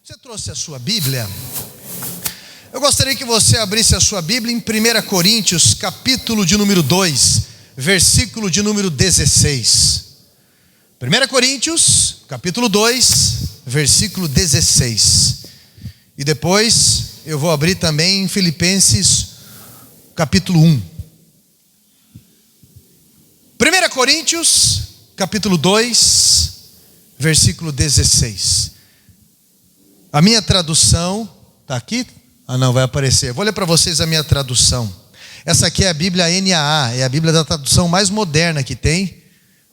Você trouxe a sua Bíblia? Eu gostaria que você abrisse a sua Bíblia em 1 Coríntios, capítulo de número 2, versículo de número 16. 1 Coríntios, capítulo 2, versículo 16. E depois eu vou abrir também em Filipenses, capítulo 1. 1 Coríntios, capítulo 2, versículo 16. A minha tradução, está aqui? Ah não, vai aparecer. Vou ler para vocês a minha tradução. Essa aqui é a Bíblia NAA, é a Bíblia da tradução mais moderna que tem,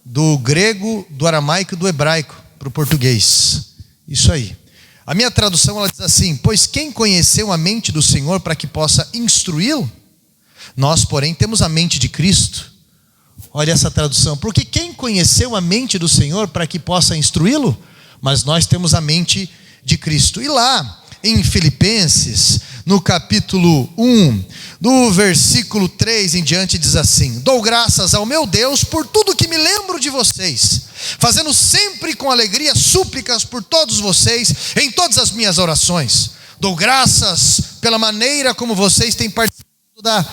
do grego, do aramaico e do hebraico para o português. Isso aí. A minha tradução, ela diz assim: pois quem conheceu a mente do Senhor para que possa instruí-lo? Nós, porém, temos a mente de Cristo. Olha essa tradução. Porque quem conheceu a mente do Senhor para que possa instruí-lo? Mas nós temos a mente de Cristo. E lá em Filipenses, no capítulo 1, do versículo 3 em diante, diz assim: dou graças ao meu Deus por tudo que me lembro de vocês, fazendo sempre com alegria súplicas por todos vocês em todas as minhas orações. Dou graças pela maneira como vocês têm participado da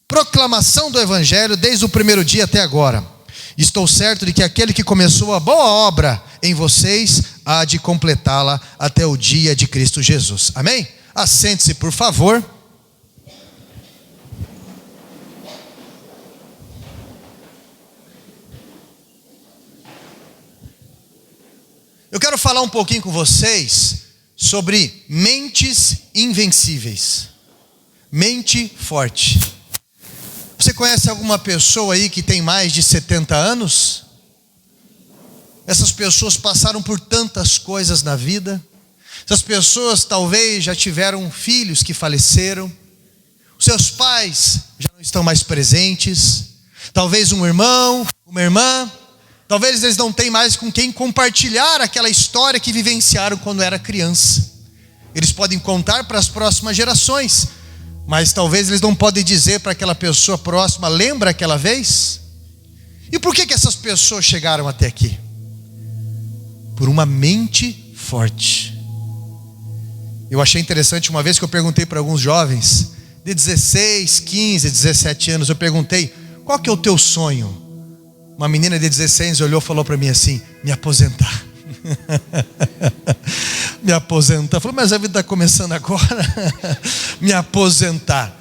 proclamação do Evangelho desde o primeiro dia até agora. Estou certo de que aquele que começou a boa obra em vocês há de completá-la até o dia de Cristo Jesus. Amém? Assente-se, por favor. Eu quero falar um pouquinho com vocês sobre mentes invencíveis. Mente forte. Você conhece alguma pessoa aí que tem mais de 70 anos? Essas pessoas passaram por tantas coisas na vida. Essas pessoas talvez já tiveram filhos que faleceram. Os seus pais já não estão mais presentes. Talvez um irmão, uma irmã. Talvez eles não tenham mais com quem compartilhar aquela história que vivenciaram quando era criança. Eles podem contar para as próximas gerações, mas talvez eles não podem dizer para aquela pessoa próxima: lembra aquela vez? E por que essas pessoas chegaram até aqui? Por uma mente forte. Eu achei interessante uma vez que eu perguntei para alguns jovens de 16, 15, 17 anos, eu perguntei: qual que é o teu sonho? Uma menina de 16 olhou e falou para mim assim: me aposentar. Me aposentar. Falou: mas a vida está começando agora. Me aposentar.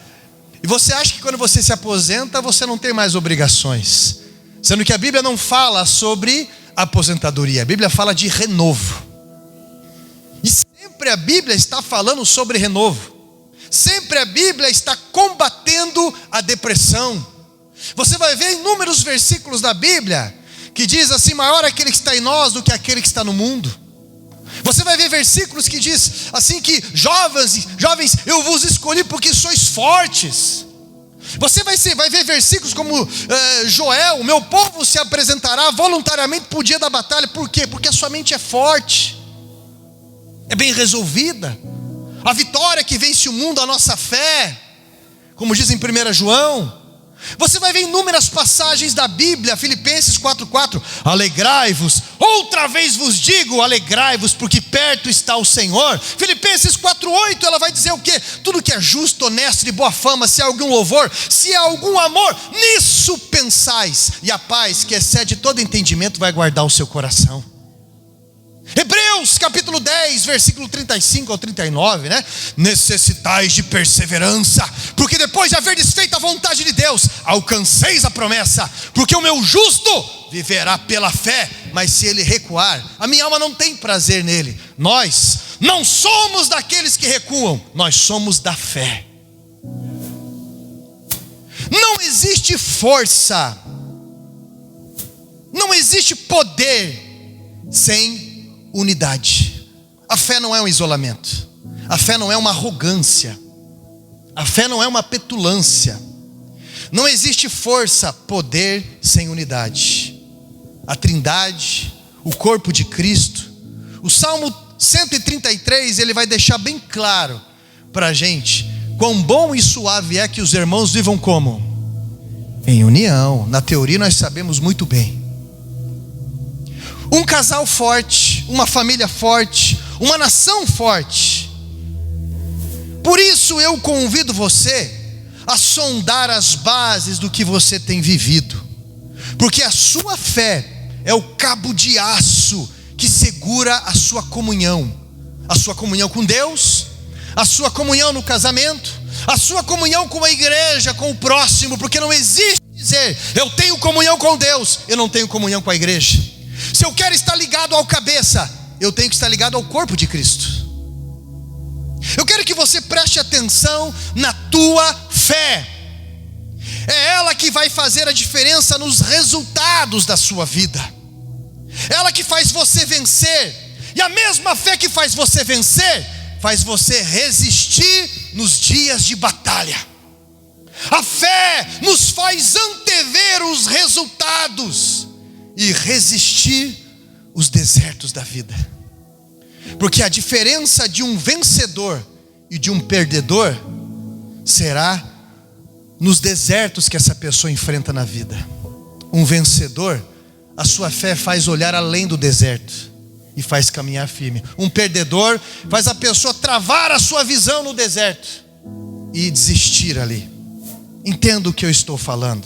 E você acha que quando você se aposenta, você não tem mais obrigações, sendo que a Bíblia não fala sobre aposentadoria, a Bíblia fala de renovo. E sempre a Bíblia está falando sobre renovo. Sempre a Bíblia está combatendo a depressão. Você vai ver inúmeros versículos da Bíblia que diz assim: maior é aquele que está em nós do que aquele que está no mundo. Você vai ver versículos que diz assim que jovens, eu vos escolhi porque sois fortes. Você vai ver versículos como Joel: o meu povo se apresentará voluntariamente para o dia da batalha. Por quê? Porque a sua mente é forte, é bem resolvida. A vitória que vence o mundo, a nossa fé, como diz em 1 João. Você vai ver inúmeras passagens da Bíblia. Filipenses 4:4, alegrai-vos, outra vez vos digo, alegrai-vos, porque perto está o Senhor. Filipenses 4:8, ela vai dizer o quê? Tudo que é justo, honesto, de boa fama, se há algum louvor, se há algum amor, nisso pensais, e a paz que excede todo entendimento vai guardar o seu coração. Hebreus capítulo 10, versículo 35 ao 39, né? Necessitais de perseverança, porque depois de haver desfeito a vontade de Deus, alcanceis a promessa, porque o meu justo viverá pela fé, mas se ele recuar, a minha alma não tem prazer nele. Nós não somos daqueles que recuam, nós somos da fé. Não existe força, não existe poder sem unidade. A fé não é um isolamento. A fé não é uma arrogância. A fé não é uma petulância. Não existe força, poder sem unidade. A Trindade, o corpo de Cristo. O Salmo 133, ele vai deixar bem claro para a gente quão bom e suave é que os irmãos vivam como? Em união. Na teoria nós sabemos muito bem. Um casal forte, uma família forte, uma nação forte. Por isso eu convido você a sondar as bases do que você tem vivido, porque a sua fé é o cabo de aço que segura a sua comunhão com Deus, a sua comunhão no casamento, a sua comunhão com a igreja, com o próximo, porque não existe dizer, eu tenho comunhão com Deus, eu não tenho comunhão com a igreja. Se eu quero estar ligado ao cabeça, eu tenho que estar ligado ao corpo de Cristo. Eu quero que você preste atenção na tua fé. É ela que vai fazer a diferença nos resultados da sua vida. É ela que faz você vencer. E a mesma fé que faz você vencer, faz você resistir nos dias de batalha. A fé nos faz antever os resultados e resistir os desertos da vida. Porque a diferença de um vencedor e de um perdedor será nos desertos que essa pessoa enfrenta na vida. Um vencedor, a sua fé faz olhar além do deserto e faz caminhar firme. Um perdedor faz a pessoa travar a sua visão no deserto e desistir ali. Entenda o que eu estou falando.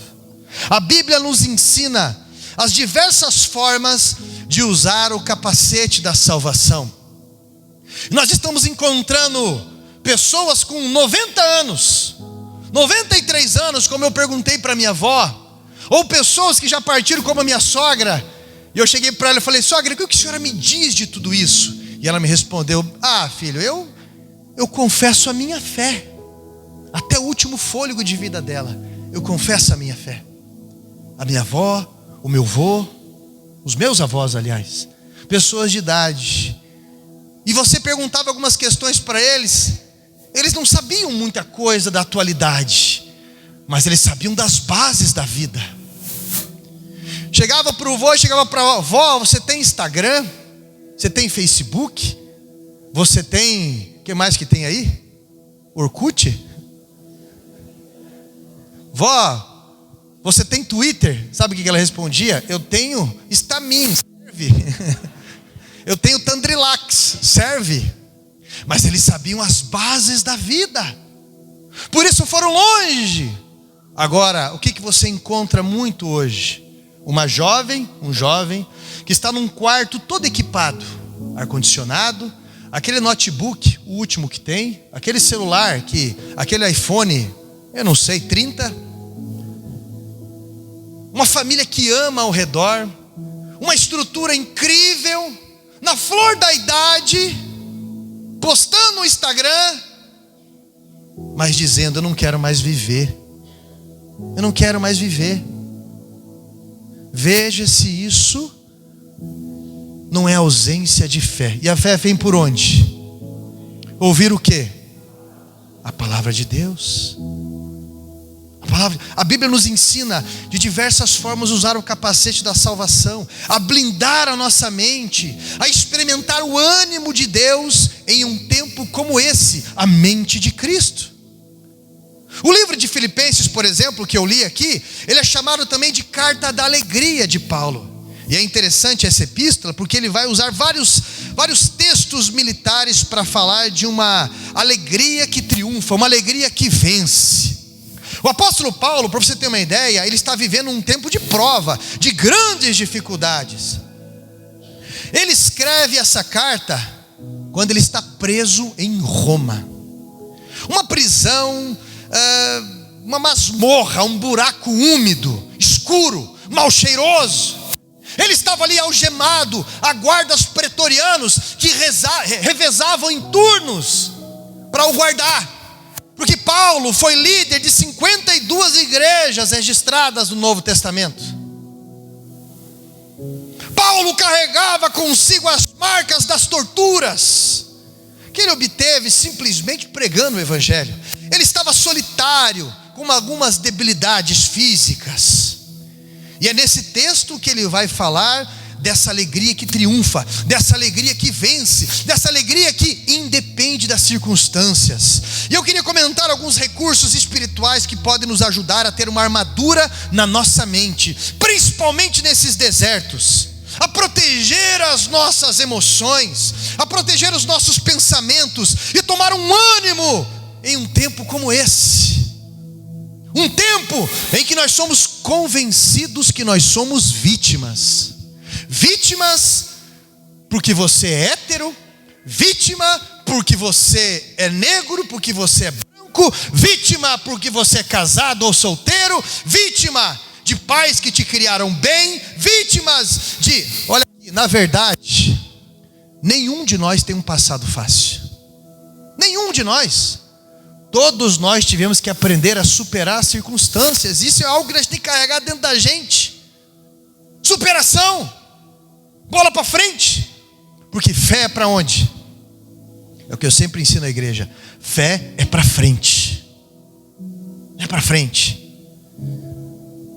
A Bíblia nos ensina as diversas formas de usar o capacete da salvação. Nós estamos encontrando pessoas com 90 anos, 93 anos, como eu perguntei para minha avó, ou pessoas que já partiram, como a minha sogra. E eu cheguei para ela e falei: sogra, o que a senhora me diz de tudo isso? E ela me respondeu: filho, eu confesso a minha fé. Até o último fôlego de vida dela, eu confesso a minha fé. A minha avó, o meu avô, os meus avós, aliás, pessoas de idade. E você perguntava algumas questões para eles, eles não sabiam muita coisa da atualidade, mas eles sabiam das bases da vida. Chegava para o avô, chegava para a avó: você tem Instagram? Você tem Facebook? Você tem, o que mais que tem aí? Orkut? Vó, você tem Twitter? Sabe o que ela respondia? Eu tenho Stamin, serve. Eu tenho Tandrilax, serve. Mas eles sabiam as bases da vida, por isso foram longe. Agora, o que você encontra muito hoje? Um jovem que está num quarto todo equipado, ar-condicionado, aquele notebook, o último que tem, aquele celular, aquele iPhone, eu não sei, 30. Uma família que ama ao redor, uma estrutura incrível, na flor da idade, postando no Instagram, mas dizendo: eu não quero mais viver. Eu não quero mais viver. Veja se isso não é ausência de fé. E a fé vem por onde? Ouvir o quê? A palavra de Deus. A Bíblia nos ensina de diversas formas usar o capacete da salvação, a blindar a nossa mente, a experimentar o ânimo de Deus em um tempo como esse, a mente de Cristo. O livro de Filipenses, por exemplo, que eu li aqui, ele é chamado também de carta da alegria de Paulo. E é interessante essa epístola, porque ele vai usar vários textos militares para falar de uma alegria que triunfa, uma alegria que vence. O apóstolo Paulo, para você ter uma ideia, ele está vivendo um tempo de prova, de grandes dificuldades. Ele escreve essa carta quando ele está preso em Roma. Uma prisão, uma masmorra, um buraco úmido, escuro, mal cheiroso. Ele estava ali algemado a guardas pretorianos que revezavam em turnos para o guardar. Porque Paulo foi líder de 52 igrejas registradas no Novo Testamento. Paulo carregava consigo as marcas das torturas que ele obteve simplesmente pregando o Evangelho. Ele estava solitário, com algumas debilidades físicas. E é nesse texto que ele vai falar dessa alegria que triunfa, dessa alegria que vence, dessa alegria que independe das circunstâncias. E eu queria comentar alguns recursos espirituais que podem nos ajudar a ter uma armadura na nossa mente, principalmente nesses desertos. a proteger as nossas emoções, a proteger os nossos pensamentos e tomar um ânimo em um tempo como esse. Um tempo em que nós somos convencidos que nós somos vítimas. Vítimas porque você é hétero, vítima porque você é negro, porque você é branco, vítima porque você é casado ou solteiro, vítima de pais que te criaram bem, vítimas de... Olha aqui, na verdade, nenhum de nós tem um passado fácil. Nenhum de nós. Todos nós tivemos que aprender a superar as circunstâncias. Isso é algo que nós temos que carregar dentro da gente. Superação. Bola para frente. Porque fé é para onde? É o que eu sempre ensino à igreja. Fé é para frente. É para frente.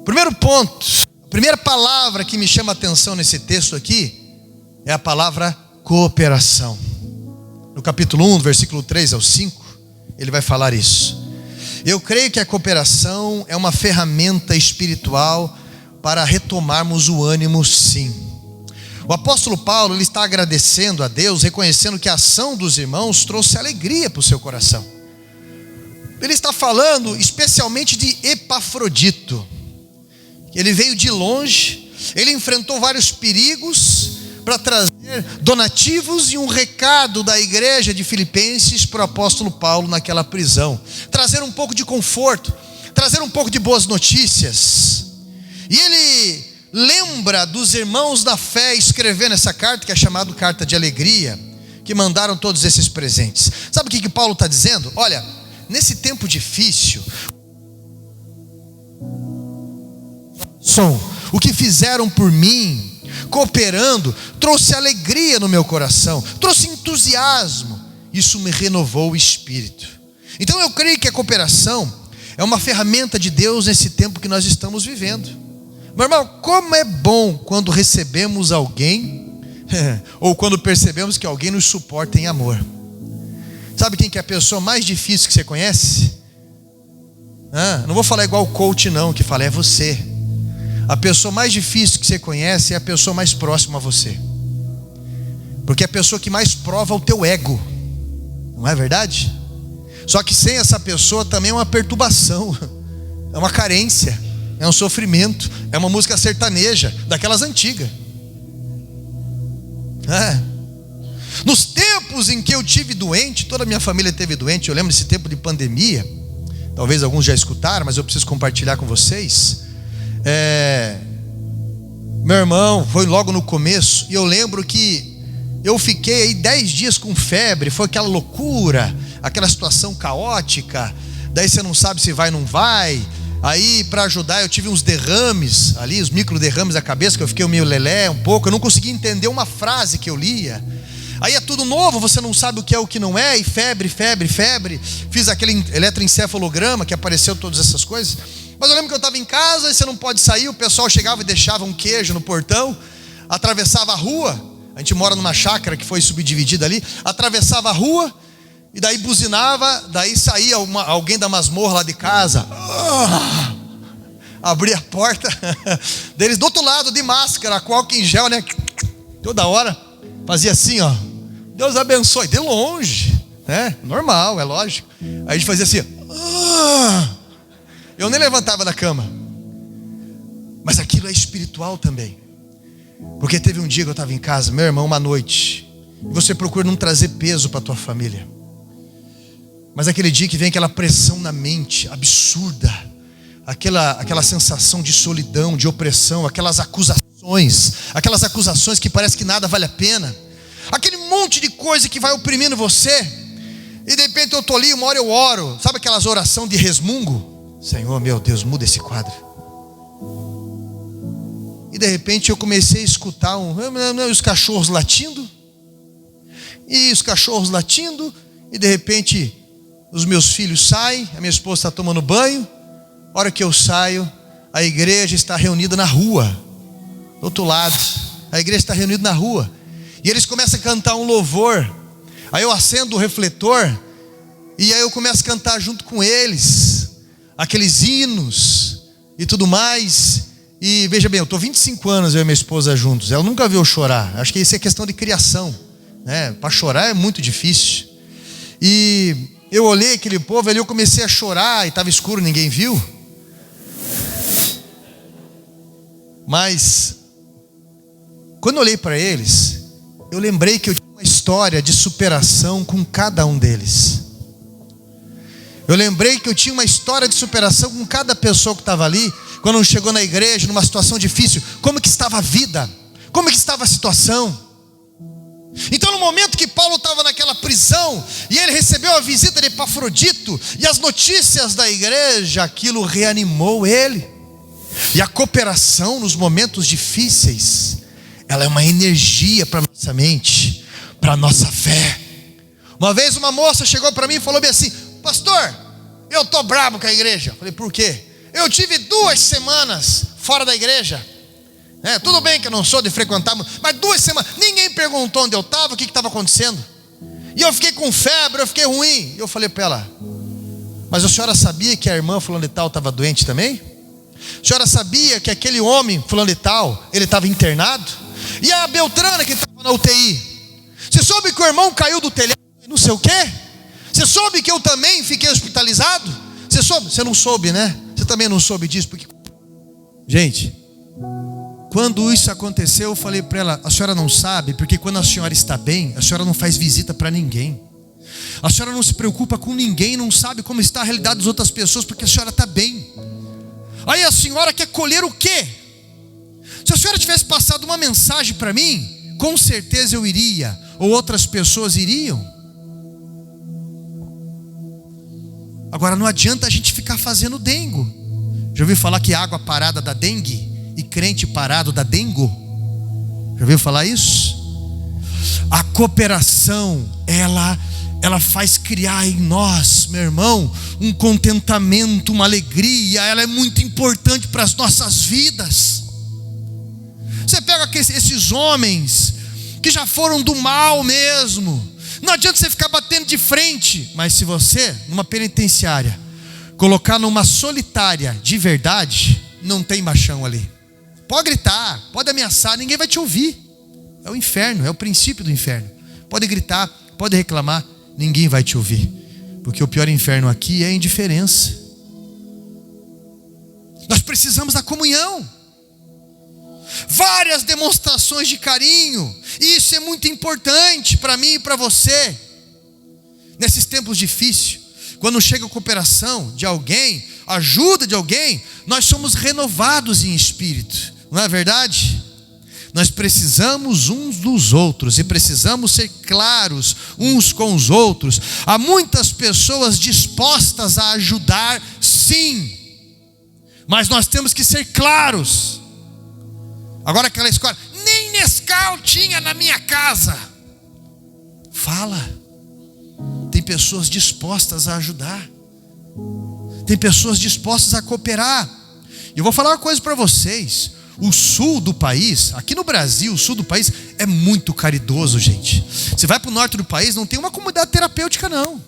Primeiro ponto, a primeira palavra que me chama a atenção nesse texto aqui é a palavra cooperação. No capítulo 1, versículo 3 ao 5, ele vai falar isso. Eu creio que a cooperação é uma ferramenta espiritual para retomarmos o ânimo, sim. O apóstolo Paulo, ele está agradecendo a Deus, reconhecendo que a ação dos irmãos trouxe alegria para o seu coração. Ele está falando especialmente de Epafrodito. Ele veio de longe, ele enfrentou vários perigos para trazer donativos e um recado da igreja de Filipenses para o apóstolo Paulo naquela prisão. Trazer um pouco de conforto, trazer um pouco de boas notícias. E ele lembra dos irmãos da fé escrevendo essa carta, que é chamada carta de alegria, que mandaram todos esses presentes. Sabe o que Paulo está dizendo? Olha, nesse tempo difícil, o que fizeram por mim, cooperando, trouxe alegria no meu coração, trouxe entusiasmo. Isso me renovou o espírito. Então eu creio que a cooperação é uma ferramenta de Deus nesse tempo que nós estamos vivendo. Meu irmão, como é bom quando recebemos alguém ou quando percebemos que alguém nos suporta em amor. Sabe quem que é a pessoa mais difícil que você conhece? Não vou falar igual o coach não, que fala é você. A pessoa mais difícil que você conhece é a pessoa mais próxima a você. Porque é a pessoa que mais prova o teu ego. Não é verdade? Só que sem essa pessoa também é uma perturbação. É uma carência. É um sofrimento. É uma música sertaneja, daquelas antigas. Nos tempos em que eu tive doente, toda a minha família teve doente. Eu lembro desse tempo de pandemia. Talvez alguns já escutaram, mas eu preciso compartilhar com vocês. Meu irmão foi logo no começo, e eu lembro que eu fiquei aí 10 dias com febre. Foi aquela loucura, aquela situação caótica. Daí você não sabe se vai ou não vai. Aí para ajudar eu tive uns derrames ali, os micro derrames da cabeça, que eu fiquei meio lelé um pouco. Eu não conseguia entender uma frase que eu lia. Aí é tudo novo, você não sabe o que é o que não é. E febre. Fiz aquele eletroencefalograma que apareceu todas essas coisas. Mas eu lembro que eu estava em casa e você não pode sair. O pessoal chegava e deixava um queijo no portão, atravessava a rua. A gente mora numa chácara que foi subdividida ali. Atravessava a rua e daí buzinava. Daí saía alguém da masmorra lá de casa. Abria a porta deles do outro lado, de máscara, com álcool em gel, né? Toda hora fazia assim, ó. Deus abençoe, de longe, né? Normal, é lógico. Aí a gente fazia assim. Eu nem levantava da cama. Mas aquilo é espiritual também. Porque teve um dia que eu estava em casa, meu irmão, uma noite, e você procura não trazer peso para a tua família. Mas aquele dia que vem aquela pressão na mente absurda, aquela sensação de solidão, de opressão, aquelas acusações que parece que nada vale a pena, aquele monte de coisa que vai oprimindo você. E de repente eu estou ali, uma hora eu oro. Sabe aquelas orações de resmungo? Senhor, meu Deus, muda esse quadro. E de repente eu comecei a escutar os cachorros latindo. E os cachorros latindo. E de repente os meus filhos saem. A minha esposa está tomando banho. A hora que eu saio, a igreja está reunida na rua. Do outro lado, a igreja está reunida na rua. E eles começam a cantar um louvor. Aí eu acendo o refletor. E aí eu começo a cantar junto com eles aqueles hinos e tudo mais. E veja bem, eu estou 25 anos, eu e minha esposa juntos. Ela nunca viu eu chorar. Acho que isso é questão de criação, né? Para chorar é muito difícil. E eu olhei aquele povo ali, eu comecei a chorar e estava escuro, ninguém viu. Mas quando eu olhei para eles, eu lembrei que eu tinha uma história de superação com cada um deles. Eu lembrei que eu tinha uma história de superação com cada pessoa que estava ali. Quando chegou na igreja, numa situação difícil, como que estava a vida? Como que estava a situação? Então no momento que Paulo estava naquela prisão, e ele recebeu a visita de Epafrodito, e as notícias da igreja, aquilo reanimou ele. E a cooperação nos momentos difíceis, ela é uma energia para a nossa mente, para a nossa fé. Uma vez uma moça chegou para mim e falou bem assim: pastor, eu estou bravo com a igreja. Falei, por quê? Eu tive 2 semanas fora da igreja. Tudo bem que eu não sou de frequentar, mas 2 semanas, ninguém perguntou onde eu estava, o que estava acontecendo. E eu fiquei com febre, eu fiquei ruim. E eu falei para ela: mas a senhora sabia que a irmã fulano de tal estava doente também? A senhora sabia que aquele homem fulano de tal, ele estava internado? E a Beltrana que estava na UTI? Você soube que o irmão caiu do telhado e não sei o quê? Você soube que eu também fiquei hospitalizado? Você soube? Você não soube, né? Você também não soube disso, porque... Gente, quando isso aconteceu, eu falei para ela: a senhora não sabe, porque quando a senhora está bem, a senhora não faz visita para ninguém. A senhora não se preocupa com ninguém, não sabe como está a realidade das outras pessoas, porque a senhora está bem. Aí a senhora quer colher o quê? Se a senhora tivesse passado uma mensagem para mim, com certeza eu iria, ou outras pessoas iriam. Agora não adianta a gente ficar fazendo dengo. Já ouviu falar que água parada dá dengue? E crente parado dá dengo? Já ouviu falar isso? A cooperação, ela faz criar em nós, meu irmão, um contentamento, uma alegria. Ela é muito importante para as nossas vidas. Você pega esses homens que já foram do mal mesmo. Não adianta você ficar batendo de frente. Mas se você, numa penitenciária, colocar numa solitária de verdade, não tem machão ali. Pode gritar, pode ameaçar, ninguém vai te ouvir. É o inferno, é o princípio do inferno. Pode gritar, pode reclamar, ninguém vai te ouvir. Porque o pior inferno aqui é a indiferença. Nós precisamos da comunhão. Várias demonstrações de carinho. E isso é muito importante para mim e para você. Nesses tempos difíceis, quando chega a cooperação de alguém, ajuda de alguém, nós somos renovados em espírito. Não é verdade? Nós precisamos uns dos outros e precisamos ser claros uns com os outros. Há muitas pessoas dispostas a ajudar, sim, mas nós temos que ser claros. Agora aquela escola, nem Nescau tinha na minha casa. Fala. Tem pessoas dispostas a ajudar. Tem pessoas dispostas a cooperar. E eu vou falar uma coisa para vocês. O sul do país, aqui no Brasil, o sul do país é muito caridoso, gente. Você vai para o norte do país, não tem uma comunidade terapêutica não.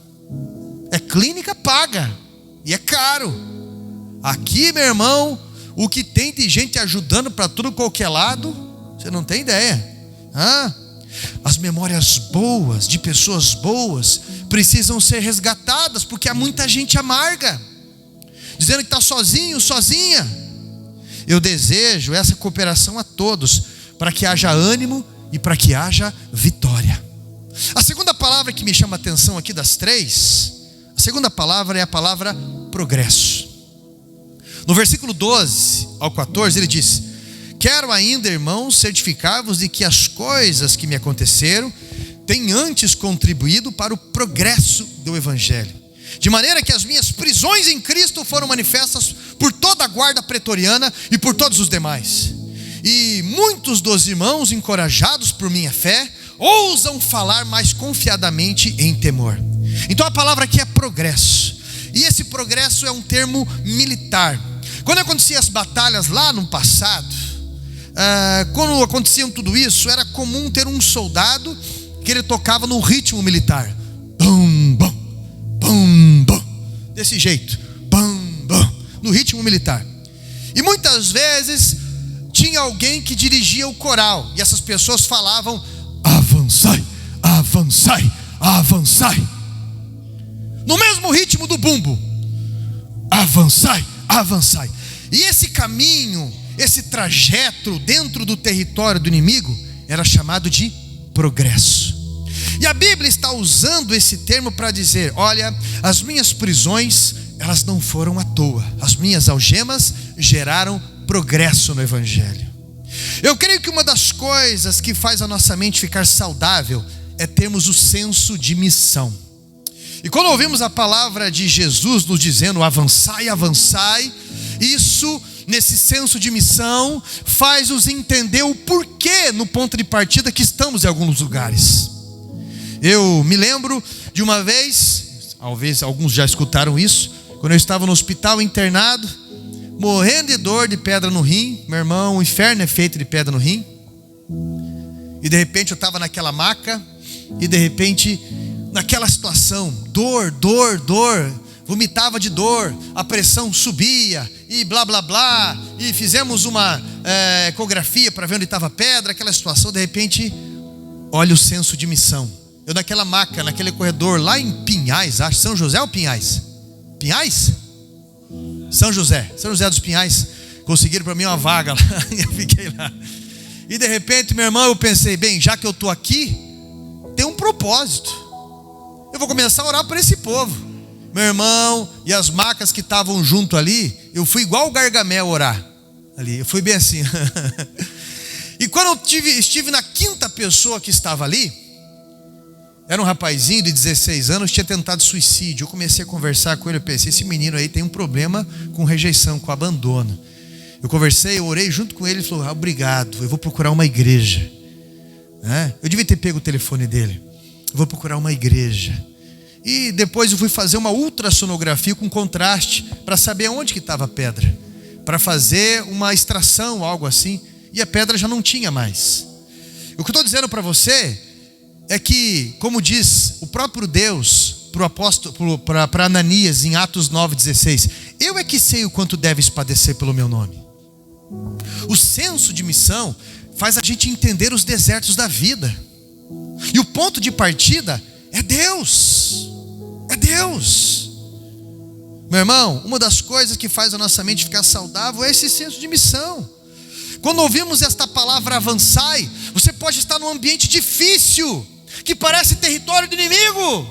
É clínica paga. E é caro. Aqui, meu irmão, o que tem de gente ajudando para tudo qualquer lado, você não tem ideia. As memórias boas, de pessoas boas, precisam ser resgatadas, porque há muita gente amarga, dizendo que está sozinho, sozinha. Eu desejo essa cooperação a todos, para que haja ânimo e para que haja vitória. A segunda palavra que me chama a atenção aqui das 3, a segunda palavra é a palavra progresso. No versículo 12 ao 14 ele diz: quero ainda, irmãos, certificar-vos de que as coisas que me aconteceram têm antes contribuído para o progresso do evangelho, de maneira que as minhas prisões em Cristo foram manifestas por toda a guarda pretoriana e por todos os demais. E muitos dos irmãos, encorajados por minha fé, ousam falar mais confiadamente em temor. Então a palavra aqui é progresso. E esse progresso é um termo militar. Quando aconteciam as batalhas lá no passado, quando aconteciam tudo isso, era comum ter um soldado que ele tocava no ritmo militar. Bum, bum, bum, bum. Desse jeito. Bum, bum. No ritmo militar. E muitas vezes tinha alguém que dirigia o coral, e essas pessoas falavam: avançai, avançai, avançai, no mesmo ritmo do bumbo, avançai, avançai. E esse caminho, esse trajeto dentro do território do inimigo era chamado de progresso. E a Bíblia está usando esse termo para dizer: olha, as minhas prisões, elas não foram à toa. As minhas algemas geraram progresso no Evangelho. Eu creio que uma das coisas que faz a nossa mente ficar saudável é termos o senso de missão. E quando ouvimos a palavra de Jesus nos dizendo: avançai, avançai, isso, nesse senso de missão, faz-nos entender o porquê no ponto de partida que estamos em alguns lugares. Eu me lembro de uma vez, talvez alguns já escutaram isso, quando eu estava no hospital internado, morrendo de dor, de pedra no rim. Meu irmão, o inferno é feito de pedra no rim. E de repente eu estava naquela maca, e de repente, naquela situação, dor, dor, dor, vomitava de dor, a pressão subia, e blá blá blá, e fizemos uma ecografia para ver onde estava a pedra, aquela situação. De repente, olha o senso de missão. Eu naquela maca, naquele corredor, lá em Pinhais, acho, São José ou Pinhais? Pinhais? São José dos Pinhais, conseguiram para mim uma vaga lá, e eu fiquei lá. E de repente, meu irmão, eu pensei: bem, já que eu estou aqui, tem um propósito, eu vou começar a orar por esse povo. Meu irmão, e as macas que estavam junto ali, eu fui igual o Gargamel orar ali, eu fui bem assim. E quando eu estive na quinta pessoa que estava ali, era um rapazinho de 16 anos, tinha tentado suicídio. Eu comecei a conversar com ele, eu pensei: esse menino aí tem um problema com rejeição, com abandono. Eu conversei, eu orei junto com ele, ele falou: obrigado, eu vou procurar uma igreja. Eu devia ter pego o telefone dele. Eu vou procurar uma igreja. E depois eu fui fazer uma ultrassonografia com contraste, para saber onde que estava a pedra, para fazer uma extração, algo assim. E a pedra já não tinha mais. O que eu estou dizendo para você é que, como diz o próprio Deus para o apóstolo, para Ananias em Atos 9,16: eu é que sei o quanto deves padecer pelo meu nome. O senso de missão faz a gente entender os desertos da vida, e o ponto de partida é Deus. É Deus. Meu irmão, uma das coisas que faz a nossa mente ficar saudável é esse senso de missão. Quando ouvimos esta palavra avançai, você pode estar num ambiente difícil, que parece território do inimigo,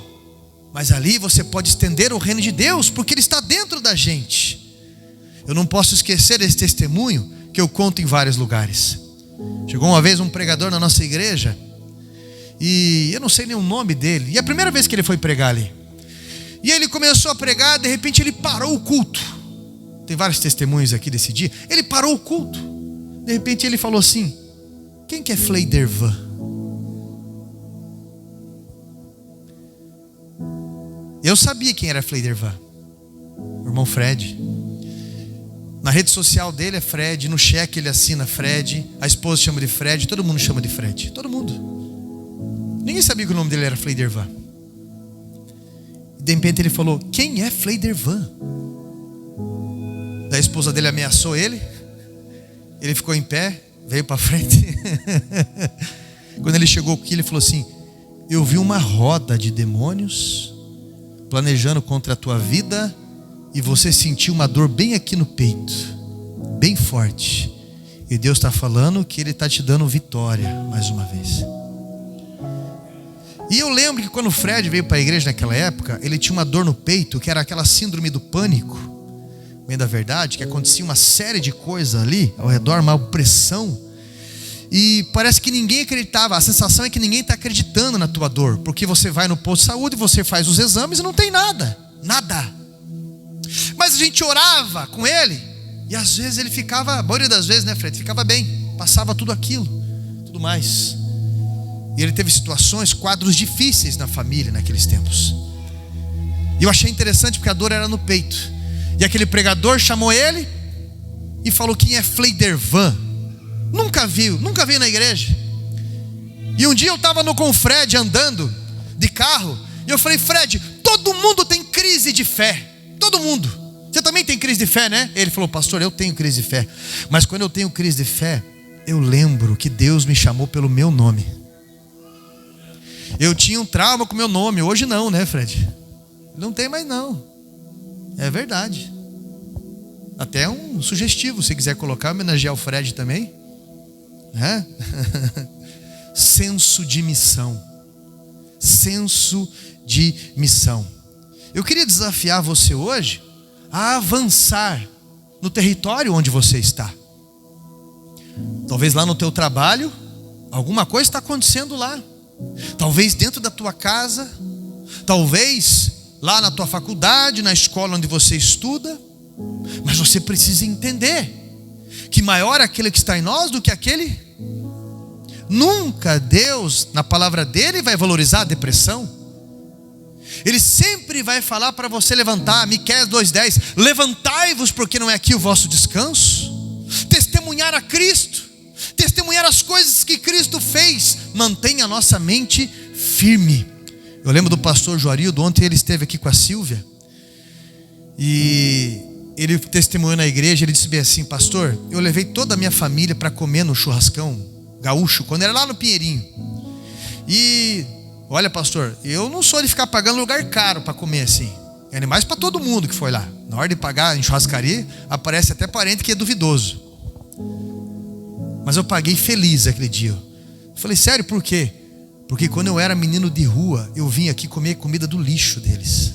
mas ali você pode estender o reino de Deus, porque ele está dentro da gente. Eu não posso esquecer esse testemunho que eu conto em vários lugares. Chegou uma vez um pregador na nossa igreja, e eu não sei nem o nome dele, e a primeira vez que ele foi pregar ali, e ele começou a pregar, de repente ele parou o culto. Tem vários testemunhos aqui desse dia. Ele parou o culto. De repente ele falou assim: quem que é Fleidervan? Eu sabia quem era Fleidervan, o irmão Fred. Na rede social dele é Fred, no cheque ele assina Fred, a esposa chama de Fred, todo mundo chama de Fred, todo mundo. Ninguém sabia que o nome dele era Fleidervan. De repente ele falou: quem é Fleidervan? Daí a esposa dele ameaçou ele. Ele ficou em pé, veio para frente. Quando ele chegou aqui, ele falou assim: eu vi uma roda de demônios planejando contra a tua vida, e você sentiu uma dor bem aqui no peito, bem forte, e Deus está falando que Ele está te dando vitória mais uma vez. E eu lembro que quando o Fred veio para a igreja naquela época, ele tinha uma dor no peito, que era aquela síndrome do pânico, bem da verdade, que acontecia uma série de coisas ali ao redor, uma opressão, e parece que ninguém acreditava. A sensação é que ninguém está acreditando na tua dor, porque você vai no posto de saúde, você faz os exames e não tem nada, nada. Mas a gente orava com ele, e às vezes ele ficava, a maioria das vezes, né, Fred, ficava bem, passava tudo aquilo, tudo mais. E ele teve situações, quadros difíceis na família naqueles tempos. E eu achei interessante porque a dor era no peito. E aquele pregador chamou ele e falou: quem é Fleidervan? Nunca veio na igreja. E um dia eu estava com o Fred andando de carro, e eu falei: Fred, todo mundo tem crise de fé, todo mundo. Você também tem crise de fé, né? Ele falou: pastor, eu tenho crise de fé. Mas quando eu tenho crise de fé, eu lembro que Deus me chamou pelo meu nome. Eu tinha um trauma com o meu nome. Hoje não, né, Fred? Não tem mais não. É verdade. Até um sugestivo, se quiser colocar, homenagear o Fred também, né? Senso de missão. Senso de missão. Eu queria desafiar você hoje a avançar no território onde você está. Talvez lá no teu trabalho, alguma coisa está acontecendo lá. Talvez dentro da tua casa, talvez lá na tua faculdade, na escola onde você estuda. Mas você precisa entender que maior é aquele que está em nós do que aquele. Nunca Deus, na palavra dele, vai valorizar a depressão. Ele sempre vai falar para você levantar. Miqueias 2:10: levantai-vos, porque não é aqui o vosso descanso. Testemunhar a Cristo, testemunhar as coisas que Cristo fez, mantém a nossa mente firme. Eu lembro do pastor Joarildo, ontem ele esteve aqui com a Silvia, e ele testemunhou na igreja. Ele disse bem assim: pastor, eu levei toda a minha família para comer no churrascão gaúcho, quando era lá no Pinheirinho. E olha, pastor, eu não sou de ficar pagando lugar caro para comer assim. É mais para todo mundo que foi lá. Na hora de pagar em churrascaria, aparece até parente que é duvidoso. Mas eu paguei feliz aquele dia. Eu falei: sério, por quê? Porque quando eu era menino de rua, eu vim aqui comer comida do lixo deles.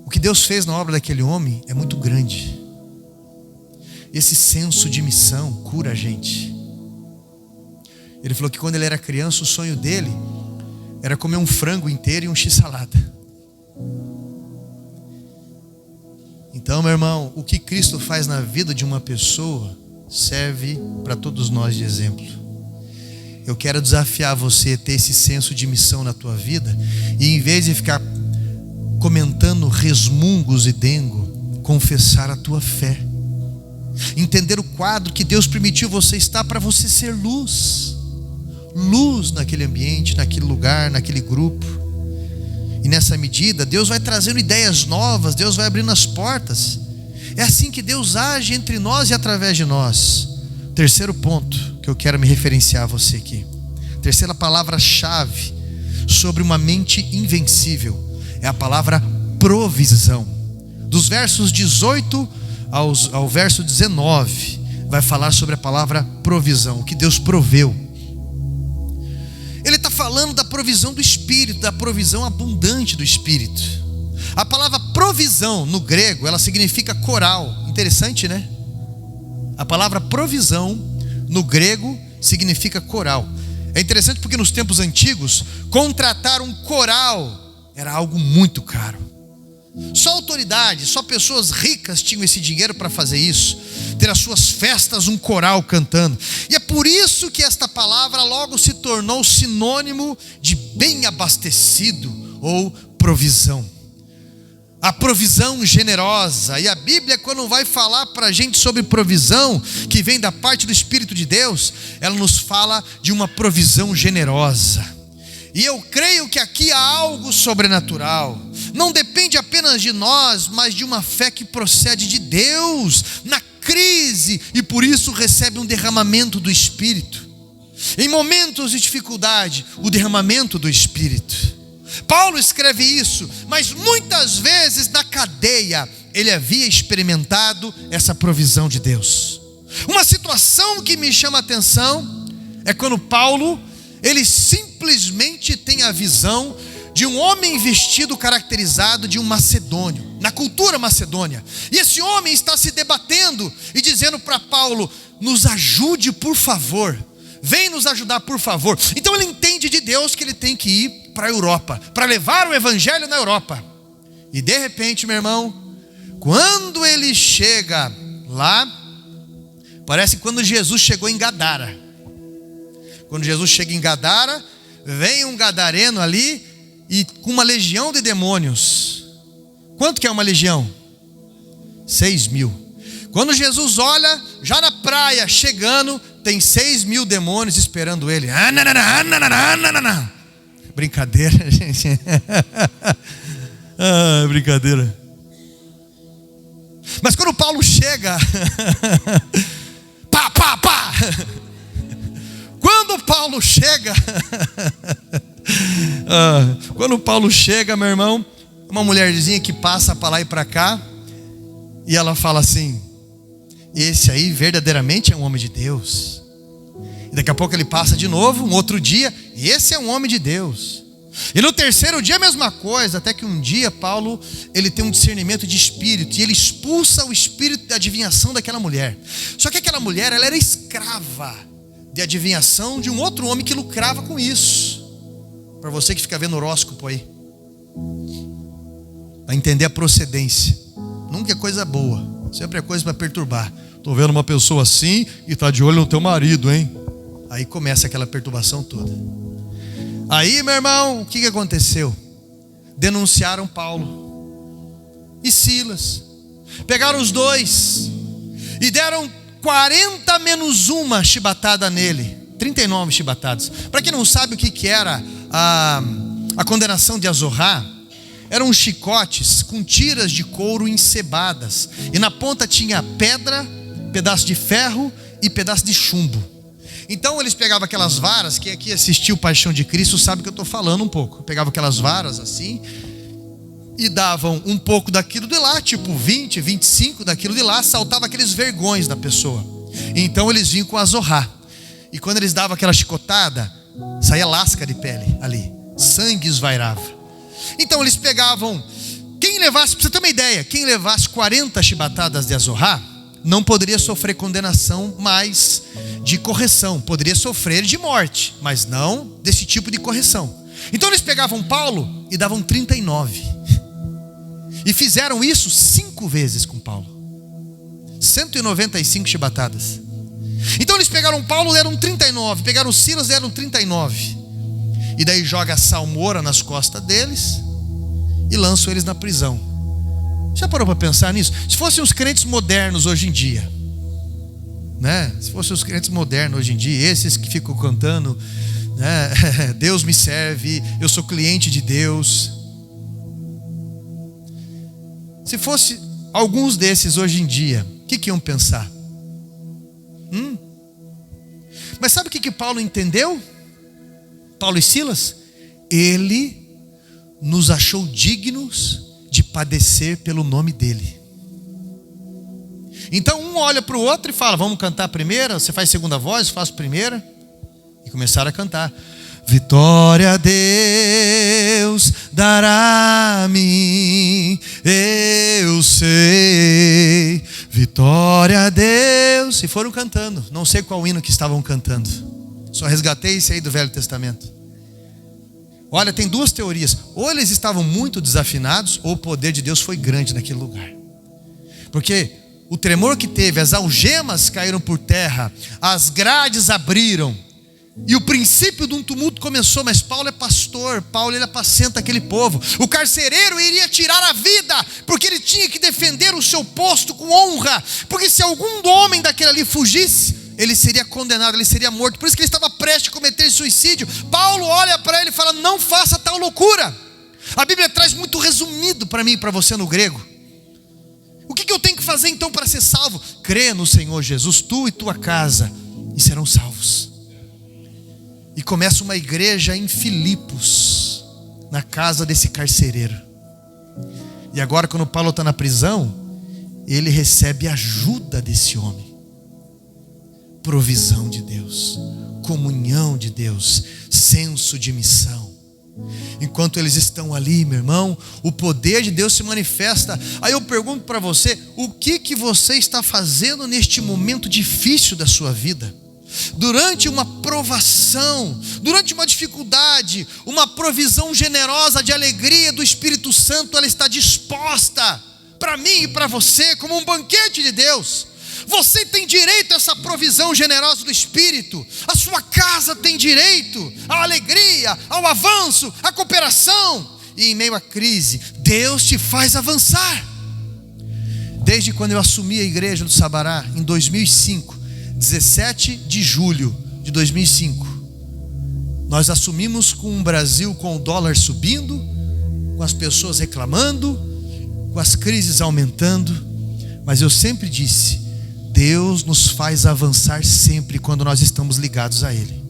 O que Deus fez na obra daquele homem é muito grande. Esse senso de missão cura a gente. Ele falou que quando ele era criança, o sonho dele era comer um frango inteiro e um x-salada. Então, meu irmão, o que Cristo faz na vida de uma pessoa serve para todos nós de exemplo. Eu quero desafiar você a ter esse senso de missão na tua vida, e em vez de ficar comentando resmungos e dengo, confessar a tua fé, entender o quadro que Deus permitiu você estar para você ser luz naquele ambiente, naquele lugar, naquele grupo. E nessa medida Deus vai trazendo ideias novas, Deus vai abrindo as portas. É assim que Deus age entre nós e através de nós. Terceiro ponto que eu quero me referenciar a você aqui, terceira palavra-chave sobre uma mente invencível, é a palavra provisão. Dos versos 18 ao verso 19 vai falar sobre a palavra provisão, o que Deus proveu. Ele está falando da provisão do Espírito, da provisão abundante do Espírito. A palavra provisão no grego, ela significa coral. Interessante, né? A palavra provisão no grego significa coral. É interessante porque nos tempos antigos, contratar um coral era algo muito caro. Só autoridades, só pessoas ricas tinham esse dinheiro para fazer isso, ter as suas festas um coral cantando. E é por isso que esta palavra logo se tornou sinônimo de bem abastecido ou provisão. A provisão generosa. E a Bíblia, quando vai falar para a gente sobre provisão que vem da parte do Espírito de Deus, ela nos fala de uma provisão generosa. E eu creio que aqui há algo sobrenatural. Não depende apenas de nós, mas de uma fé que procede de Deus na crise, e por isso recebe um derramamento do Espírito. Em momentos de dificuldade, o derramamento do Espírito. Paulo escreve isso, mas muitas vezes na cadeia ele havia experimentado essa provisão de Deus. Uma situação que me chama a atenção é quando Paulo, ele simplesmente tem a visão de um homem vestido caracterizado de um macedônio, na cultura macedônia. E esse homem está se debatendo e dizendo para Paulo: nos ajude por favor, vem nos ajudar por favor. Então ele entende de Deus que ele tem que ir para a Europa, para levar o evangelho na Europa. E de repente, meu irmão, quando ele chega lá, parece quando Jesus chegou em Gadara. Quando Jesus chega em Gadara, vem um gadareno ali e com uma legião de demônios. Quanto que é uma legião? 6.000. Quando Jesus olha, já na praia, chegando, tem 6.000 demônios esperando ele. Brincadeira, gente. Brincadeira. Mas quando Paulo chega, pá, pá, pá. Quando Paulo chega, meu irmão, uma mulherzinha que passa para lá e para cá, e ela fala assim: esse aí verdadeiramente é um homem de Deus. E daqui a pouco ele passa de novo, um outro dia, esse é um homem de Deus. E no terceiro dia a mesma coisa, até que um dia Paulo, ele tem um discernimento de espírito, e ele expulsa o espírito de adivinhação daquela mulher. Só que aquela mulher, ela era escrava de adivinhação de um outro homem que lucrava com isso. Para você que fica vendo horóscopo aí, para entender a procedência, nunca é coisa boa, sempre é coisa para perturbar. Estou vendo uma pessoa assim e está de olho no teu marido, hein? Aí começa aquela perturbação toda. Aí, meu irmão, o que aconteceu? Denunciaram Paulo e Silas, pegaram os dois e deram 40 menos uma chibatada nele, 39 chibatadas. Para quem não sabe o que era a condenação de Azorrá, eram chicotes com tiras de couro encebadas, e na ponta tinha pedra, pedaço de ferro e pedaço de chumbo. Então eles pegavam aquelas varas, quem aqui assistiu Paixão de Cristo sabe que eu estou falando um pouco. Pegavam aquelas varas assim e davam um pouco daquilo de lá, tipo 20, 25 daquilo de lá, saltava aqueles vergões da pessoa. Então eles vinham com a Azorrá, e quando eles davam aquela chicotada, saía lasca de pele ali, sangue esvairava. Então eles pegavam, quem levasse, pra você ter uma ideia, quem levasse 40 chibatadas de Azorrá não poderia sofrer condenação mais de correção, poderia sofrer de morte, mas não desse tipo de correção. Então eles pegavam Paulo e davam 39, e fizeram isso 5 vezes com Paulo, 195 chibatadas. Então eles pegaram Paulo, deram 39, pegaram Silas, deram 39, e daí joga salmoura nas costas deles e lançam eles na prisão. Já parou para pensar nisso? Se fossem os crentes modernos hoje em dia, né? Se fossem os crentes modernos hoje em dia, esses que ficam cantando, né? Deus me serve, eu sou cliente de Deus. Se fosse alguns desses hoje em dia, o que iam pensar? Mas sabe o que Paulo entendeu? Paulo e Silas? Ele nos achou dignos de padecer pelo nome dele. Então um olha para o outro e fala: vamos cantar a primeira? Você faz segunda voz, eu faço primeira. E começaram a cantar: vitória a Deus dará a mim, eu sei. Vitória a Deus. E foram cantando, não sei qual hino que estavam cantando, só resgatei esse aí do Velho Testamento. Olha, tem duas teorias: ou eles estavam muito desafinados, ou o poder de Deus foi grande naquele lugar. Porque o tremor que teve, as algemas caíram por terra, as grades abriram, e o princípio de um tumulto começou. Mas Paulo é pastor, Paulo ele apacenta aquele povo. O carcereiro iria tirar a vida, porque ele tinha que defender o seu posto com honra, porque se algum homem daquele ali fugisse, ele seria condenado, ele seria morto. Por isso que ele estava prestes a cometer suicídio. Paulo olha para ele e fala: não faça tal loucura. A Bíblia traz muito resumido para mim e para você no grego. O que eu tenho que fazer então para ser salvo? Crê no Senhor Jesus, tu e tua casa, e serão salvos. E começa uma igreja em Filipos, na casa desse carcereiro. E agora, quando Paulo está na prisão, ele recebe ajuda desse homem. Provisão de Deus, comunhão de Deus, senso de missão. Enquanto eles estão ali, meu irmão, o poder de Deus se manifesta. Aí eu pergunto para você: o que você está fazendo neste momento difícil da sua vida? Durante uma provação, durante uma dificuldade, uma provisão generosa de alegria do Espírito Santo, ela está disposta para mim e para você como um banquete de Deus. Você tem direito a essa provisão generosa do Espírito. A sua casa tem direito à alegria, ao avanço, à cooperação. E em meio à crise, Deus te faz avançar. Desde quando eu assumi a igreja do Sabará, em 2005, 17 de julho de 2005, nós assumimos com um Brasil com o dólar subindo, com as pessoas reclamando, com as crises aumentando. Mas eu sempre disse, Deus nos faz avançar sempre quando nós estamos ligados a Ele.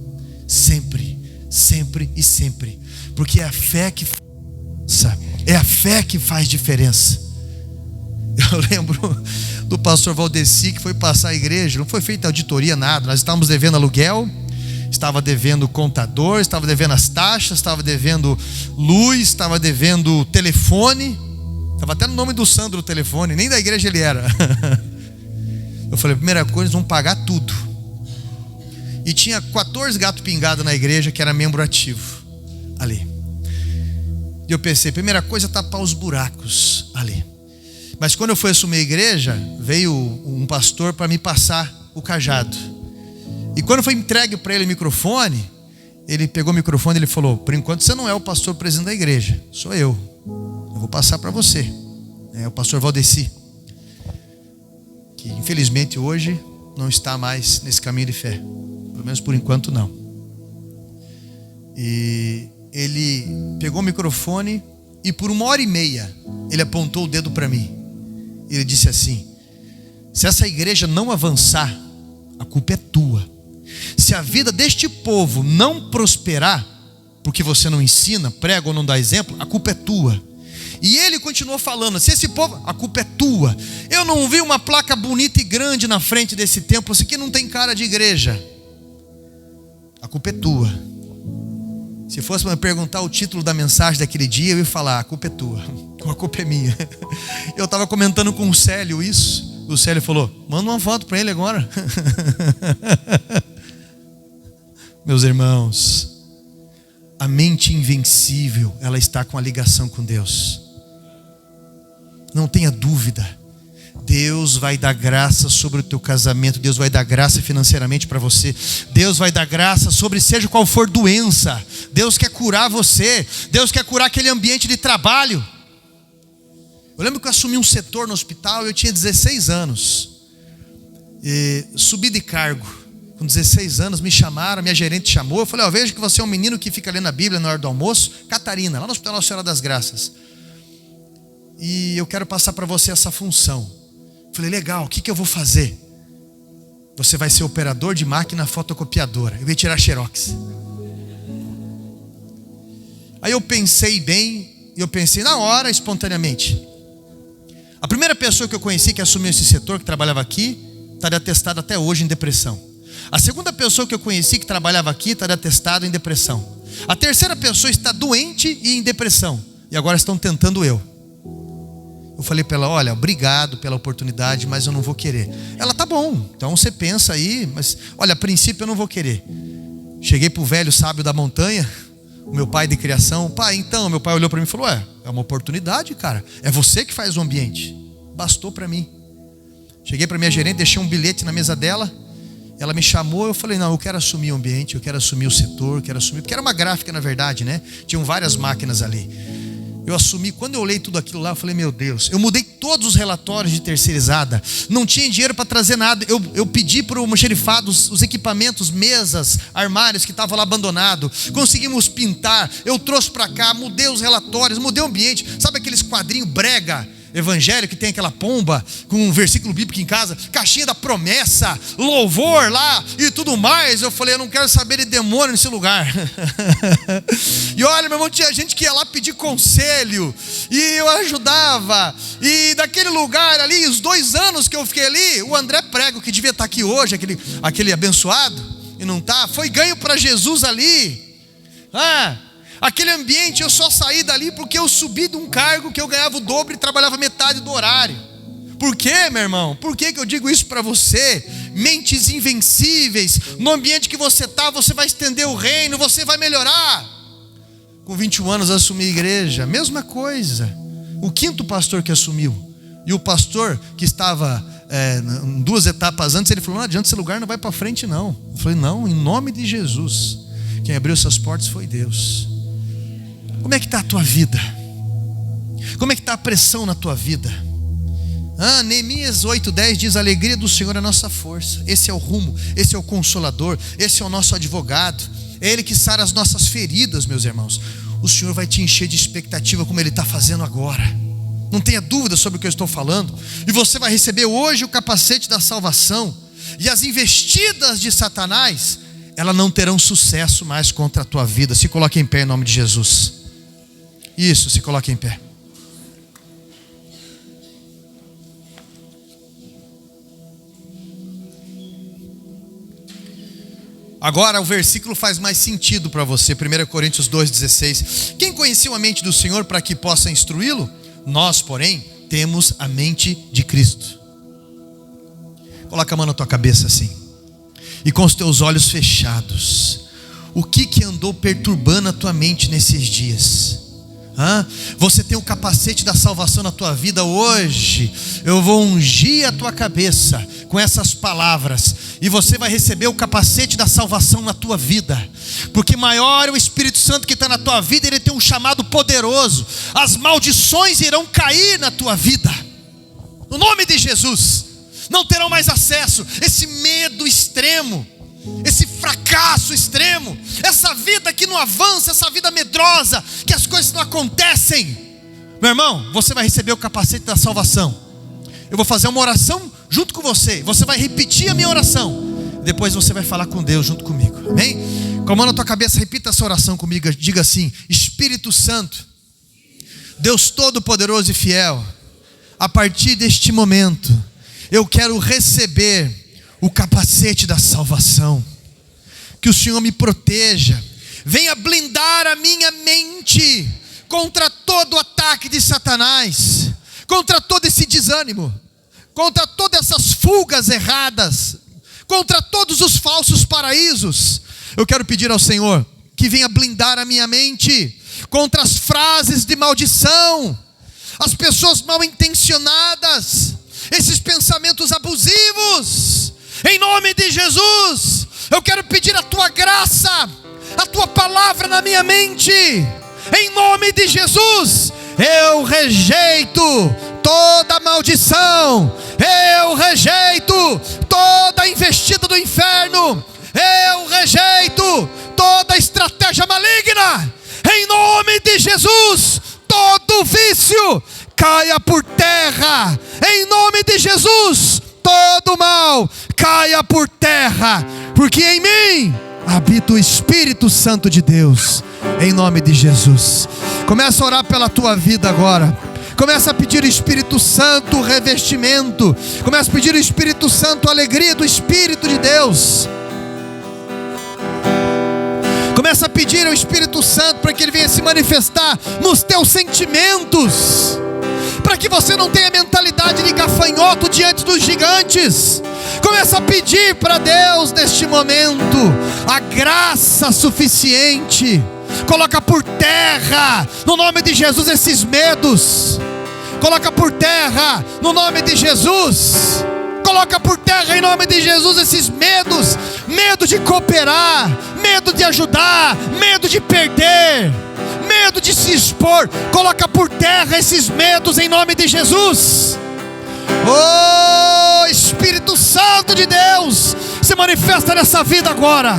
Sempre, sempre e sempre. Porque é a fé que faz diferença. Eu lembro do pastor Valdeci, que foi passar a igreja, não foi feita auditoria, nada. Nós estávamos devendo aluguel, estava devendo contador, estava devendo as taxas, estava devendo luz, estava devendo telefone. Estava até no nome do Sandro o telefone, nem da igreja ele era. Eu falei, primeira coisa, vamos pagar tudo. E tinha 14 gatos pingados na igreja, que era membro ativo ali. E eu pensei, primeira coisa, tapar os buracos ali. Mas quando eu fui assumir a igreja, veio um pastor para me passar o cajado. E quando foi entregue para ele o microfone, ele pegou o microfone e ele falou, por enquanto você não é o pastor presidente da igreja, sou eu. Eu vou passar para você. É o pastor Valdeci, que infelizmente hoje não está mais nesse caminho de fé. Pelo menos por enquanto não. E ele pegou o microfone e por 1h30 ele apontou o dedo para mim. Ele disse assim, se essa igreja não avançar, a culpa é tua. Se a vida deste povo não prosperar, porque você não ensina, prega ou não dá exemplo, a culpa é tua. E ele continuou falando, se esse povo, a culpa é tua. Eu não vi uma placa bonita e grande na frente desse templo, isso aqui não tem cara de igreja. A culpa é tua. Se fosse para me perguntar o título da mensagem daquele dia, eu ia falar, a culpa é tua, a culpa é minha. Eu estava comentando com o Célio isso. O Célio falou, manda uma foto para ele agora. Meus irmãos, a mente invencível, ela está com a ligação com Deus. Não tenha dúvida. Deus vai dar graça sobre o teu casamento. Deus vai dar graça financeiramente para você. Deus vai dar graça sobre seja qual for doença. Deus quer curar você. Deus quer curar aquele ambiente de trabalho. Eu lembro que eu assumi um setor no hospital. Eu tinha 16 anos. E subi de cargo. Com 16 anos me chamaram, minha gerente chamou. Eu falei, eu vejo que você é um menino que fica lendo a Bíblia na hora do almoço. Catarina, lá no Hospital Nossa Senhora das Graças. E eu quero passar para você essa função. Falei, legal, o que eu vou fazer? Você vai ser operador de máquina fotocopiadora. Eu ia tirar xerox. Aí eu pensei bem, eu pensei na hora, espontaneamente. A primeira pessoa que eu conheci que assumiu esse setor, que trabalhava aqui, está atestada até hoje em depressão. A segunda pessoa que eu conheci que trabalhava aqui está atestada em depressão. A terceira pessoa está doente e em depressão. E agora estão tentando eu. Eu falei para ela, olha, obrigado pela oportunidade, mas eu não vou querer. Ela, tá bom, então você pensa aí, mas olha, a princípio eu não vou querer. Cheguei para o velho sábio da montanha, o meu pai de criação. Pai, então, meu pai olhou para mim e falou, é uma oportunidade, cara. É você que faz o ambiente. Bastou para mim. Cheguei para minha gerente, deixei um bilhete na mesa dela. Ela me chamou, eu falei, não, eu quero assumir o ambiente, eu quero assumir o setor, quero assumir, porque era uma gráfica na verdade, né? Tinham várias máquinas ali. Eu assumi, quando eu olhei tudo aquilo lá, eu falei, meu Deus, eu mudei todos os relatórios de terceirizada, não tinha dinheiro para trazer nada, eu pedi para o almoxarifado os equipamentos, mesas, armários que estavam lá abandonados, conseguimos pintar, eu trouxe para cá, mudei os relatórios, mudei o ambiente, sabe aqueles quadrinhos brega, evangélico, que tem aquela pomba com um versículo bíblico em casa, caixinha da promessa, louvor lá e tudo mais. Eu falei, eu não quero saber de demônio nesse lugar. E olha, meu irmão, tinha gente que ia lá pedir conselho e eu ajudava. E daquele lugar ali, os 2 anos que eu fiquei ali, o André Prego, que devia estar aqui hoje, aquele abençoado e não está, foi ganho para Jesus ali. Aquele ambiente eu só saí dali porque eu subi de um cargo que eu ganhava o dobro e trabalhava metade do horário. Por quê, meu irmão? Por que eu digo isso para você? Mentes invencíveis. No ambiente que você está, você vai estender o reino, você vai melhorar. Com 21 anos assumi a igreja, mesma coisa. O 5º pastor que assumiu. E o pastor que estava em 2 etapas antes, ele falou, não adianta, esse lugar não vai para frente não. Eu falei, não, em nome de Jesus. Quem abriu essas portas foi Deus. Como é que está a tua vida? Como é que está a pressão na tua vida? Neemias 8:10 diz, a alegria do Senhor é a nossa força. Esse é o rumo, esse é o consolador, esse é o nosso advogado. É Ele que sara as nossas feridas, meus irmãos. O Senhor vai te encher de expectativa como Ele está fazendo agora. não tenha dúvida sobre o que eu estou falando. E você vai receber hoje o capacete da salvação. E as investidas de Satanás, elas não terão sucesso mais contra a tua vida. Se coloque em pé em nome de Jesus. Isso, se coloque em pé. Agora o versículo faz mais sentido para você. 1 Coríntios 2,16. Quem conheceu a mente do Senhor para que possa instruí-lo? Nós, porém, temos a mente de Cristo. Coloca a mão na tua cabeça assim. E com os teus olhos fechados, o que andou perturbando a tua mente nesses dias? Você tem o capacete da salvação na tua vida hoje. Eu vou ungir a tua cabeça com essas palavras, e você vai receber o capacete da salvação na tua vida, porque maior é o Espírito Santo que está na tua vida. Ele tem um chamado poderoso. As maldições irão cair na tua vida, no nome de Jesus. Não terão mais acesso. Esse medo extremo, esse fracasso extremo, essa vida que não avança, essa vida medrosa, que as coisas não acontecem. Meu irmão, você vai receber o capacete da salvação. Eu vou fazer uma oração junto com você. Você vai repetir a minha oração. Depois você vai falar com Deus junto comigo. Amém? Com a mão na tua cabeça, repita essa oração comigo. Diga assim: Espírito Santo, Deus Todo-Poderoso e Fiel, a partir deste momento, eu quero receber o capacete da salvação. Que o Senhor me proteja. Venha blindar a minha mente contra todo o ataque de Satanás, contra todo esse desânimo, contra todas essas fugas erradas, contra todos os falsos paraísos. Eu quero pedir ao Senhor que venha blindar a minha mente contra as frases de maldição, as pessoas mal intencionadas, esses pensamentos abusivos. Em nome de Jesus, eu quero pedir a tua graça, a tua palavra na minha mente. Em nome de Jesus, eu rejeito toda maldição, eu rejeito toda investida do inferno, eu rejeito toda estratégia maligna. Em nome de Jesus, todo vício caia por terra. Em nome de Jesus, todo mal caia por terra, porque em mim habita o Espírito Santo de Deus. Em nome de Jesus. Começa a orar pela tua vida agora. Começa a pedir ao Espírito Santo revestimento. Começa a pedir ao Espírito Santo a alegria do Espírito de Deus. Começa a pedir ao Espírito Santo para que Ele venha se manifestar nos teus sentimentos, para que você não tenha mentalidade de gafanhoto diante dos gigantes. Começa a pedir para Deus neste momento a graça suficiente. Coloca por terra, no nome de Jesus, esses medos. Coloca por terra, no nome de Jesus. Coloca por terra, em nome de Jesus, esses medos. Medo de cooperar, medo de ajudar, medo de perder, medo de se expor. Coloca por terra esses medos em nome de Jesus. Oh, Espírito Santo de Deus, se manifesta nessa vida agora.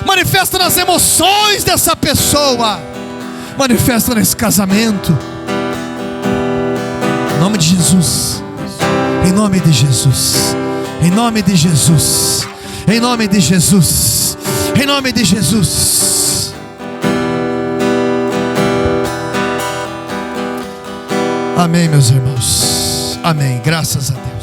Manifesta nas emoções dessa pessoa. Manifesta nesse casamento. Em nome de Jesus. Em nome de Jesus. Em nome de Jesus. Em nome de Jesus. Em nome de Jesus. Amém, meus irmãos. Amém. Graças a Deus.